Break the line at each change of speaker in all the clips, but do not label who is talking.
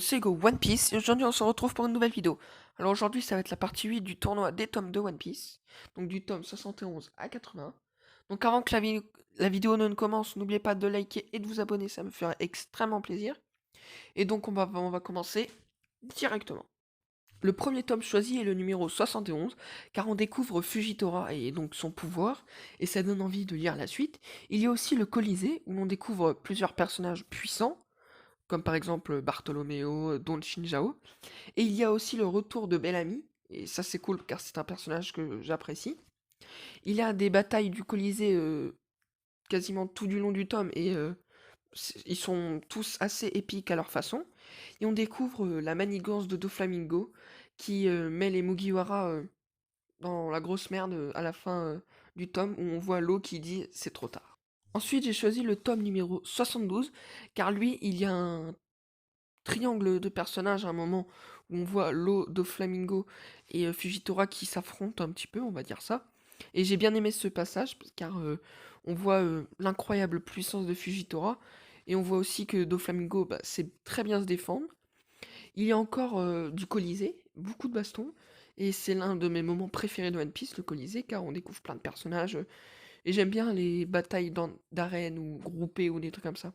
c'est Go One Piece et aujourd'hui on se retrouve pour une nouvelle vidéo. Alors aujourd'hui ça va être la partie 8 du tournoi des tomes de One Piece, donc du tome 71 à 80. Donc avant que la vidéo ne commence, n'oubliez pas de liker et de vous abonner, ça me ferait extrêmement plaisir. Et donc on va commencer directement. Le premier tome choisi est le numéro 71, car on découvre Fujitora et donc son pouvoir, et ça donne envie de lire la suite. Il y a aussi le Colisée, où l'on découvre plusieurs personnages puissants, comme par exemple Bartolomeo, Don Shinjao. Et il y a aussi le retour de Bellamy, et ça c'est cool car c'est un personnage que j'apprécie. Il y a des batailles du Colisée quasiment tout du long du tome, et ils sont tous assez épiques à leur façon. Et on découvre la manigance de Doflamingo, qui met les Mugiwara dans la grosse merde à la fin du tome, où on voit l'eau qui dit c'est trop tard. Ensuite, j'ai choisi le tome numéro 72, car lui, il y a un triangle de personnages à un moment où on voit Lo, Doflamingo et Fujitora qui s'affrontent un petit peu, on va dire ça. Et j'ai bien aimé ce passage car on voit l'incroyable puissance de Fujitora et on voit aussi que Doflamingo sait très bien se défendre. Il y a encore du Colisée, beaucoup de bastons, et c'est l'un de mes moments préférés de One Piece, le Colisée, car on découvre plein de personnages, et j'aime bien les batailles d'arènes ou groupées ou des trucs comme ça.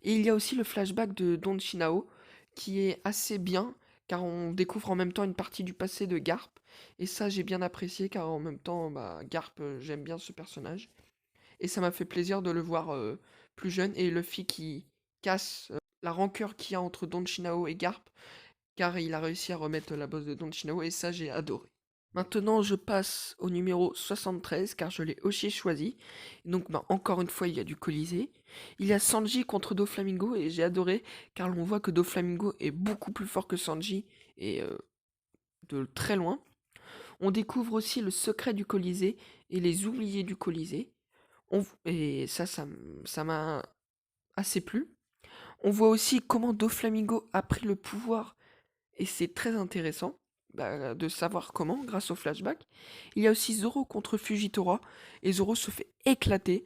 Et il y a aussi le flashback de Don Shinao, qui est assez bien, car on découvre en même temps une partie du passé de Garp. Et ça, j'ai bien apprécié, car en même temps, Garp, j'aime bien ce personnage. Et ça m'a fait plaisir de le voir plus jeune, et Luffy qui casse la rancœur qu'il y a entre Don Shinao et Garp, car il a réussi à remettre la bosse de Don Shinao, et ça, j'ai adoré. Maintenant, je passe au numéro 73 car je l'ai aussi choisi. Donc, encore une fois, il y a du Colisée. Il y a Sanji contre Doflamingo et j'ai adoré car on voit que Doflamingo est beaucoup plus fort que Sanji et de très loin. On découvre aussi le secret du Colisée et les oubliés du Colisée. Et ça m'a assez plu. On voit aussi comment Doflamingo a pris le pouvoir et c'est très intéressant de savoir comment, grâce au flashback. Il y a aussi Zoro contre Fujitora, et Zoro se fait éclater,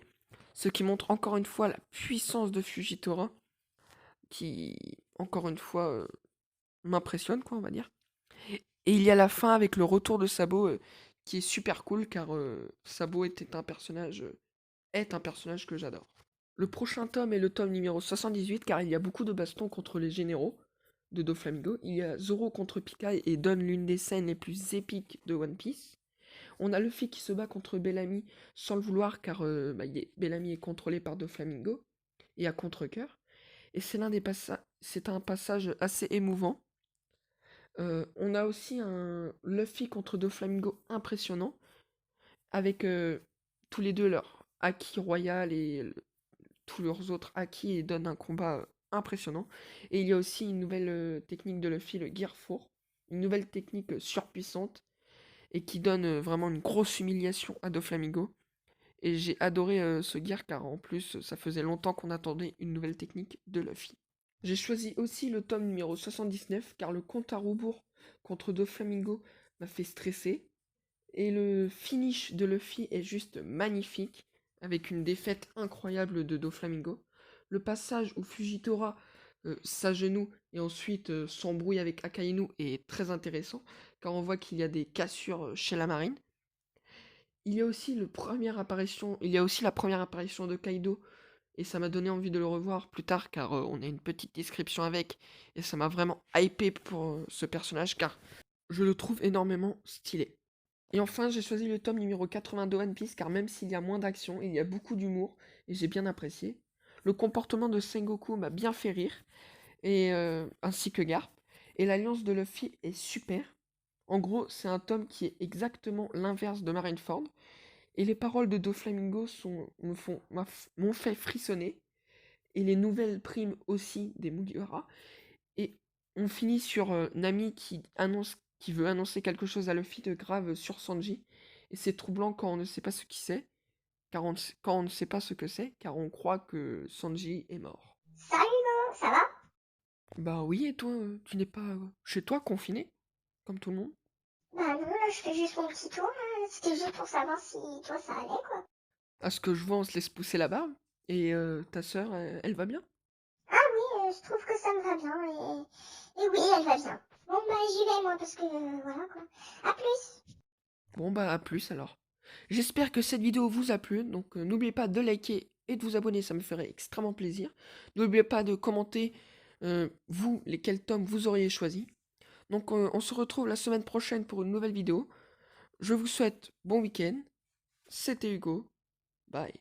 ce qui montre encore une fois la puissance de Fujitora, qui, encore une fois, m'impressionne, quoi, on va dire. Et il y a la fin avec le retour de Sabo, qui est super cool, car Sabo est un personnage que j'adore. Le prochain tome est le tome numéro 78 car il y a beaucoup de bastons contre les généraux de Doflamingo. Il y a Zoro contre Pika et donne l'une des scènes les plus épiques de One Piece. On a Luffy qui se bat contre Bellamy sans le vouloir car Bellamy est contrôlé par Doflamingo et à contre-cœur. Et c'est un passage assez émouvant. On a aussi un Luffy contre Doflamingo impressionnant avec tous les deux leur haki royal et tous leurs autres acquis et donne un combat impressionnant. Et il y a aussi une nouvelle technique de Luffy, le Gear 4, une nouvelle technique surpuissante et qui donne vraiment une grosse humiliation à Doflamingo. Et j'ai adoré ce Gear car en plus ça faisait longtemps qu'on attendait une nouvelle technique de Luffy. J'ai choisi aussi le tome numéro 79 car le compte à rebours contre Doflamingo m'a fait stresser. Et le finish de Luffy est juste magnifique, avec une défaite incroyable de Doflamingo. Le passage où Fujitora s'agenouille et ensuite s'embrouille avec Akainu est très intéressant, car on voit qu'il y a des cassures chez la marine. Il y a aussi la première apparition de Kaido, et ça m'a donné envie de le revoir plus tard, car on a une petite description avec, et ça m'a vraiment hypé pour ce personnage, car je le trouve énormément stylé. Et enfin, j'ai choisi le tome numéro 80 de One Piece car même s'il y a moins d'action, il y a beaucoup d'humour et j'ai bien apprécié. Le comportement de Sengoku m'a bien fait rire, et ainsi que Garp. Et l'alliance de Luffy est super. En gros, c'est un tome qui est exactement l'inverse de Marineford. Et les paroles de Doflamingo m'ont fait frissonner. Et les nouvelles primes aussi des Mugiwara. Et on finit sur Nami qui veut annoncer quelque chose à Luffy de grave sur Sanji. Et c'est troublant quand on ne sait pas ce qui c'est, quand on ne sait pas ce que c'est, car on croit que Sanji est mort.
Salut maman, ça va?
Bah oui, et toi, tu n'es pas chez toi confiné, comme tout le monde?
Bah non, là je fais juste mon petit tour, là. C'était juste pour savoir si toi ça allait quoi.
À ce que je vois, on se laisse pousser la barbe. Et ta sœur, elle va bien?
Ah oui, je trouve que ça me va bien et oui, elle va bien. Bon, bah, j'y vais, moi, parce que, voilà, quoi. À plus!
Bon bah à plus alors. J'espère que cette vidéo vous a plu, donc n'oubliez pas de liker et de vous abonner, ça me ferait extrêmement plaisir. N'oubliez pas de commenter vous, lesquels tomes vous auriez choisi. Donc on se retrouve la semaine prochaine pour une nouvelle vidéo. Je vous souhaite bon week-end. C'était Hugo. Bye.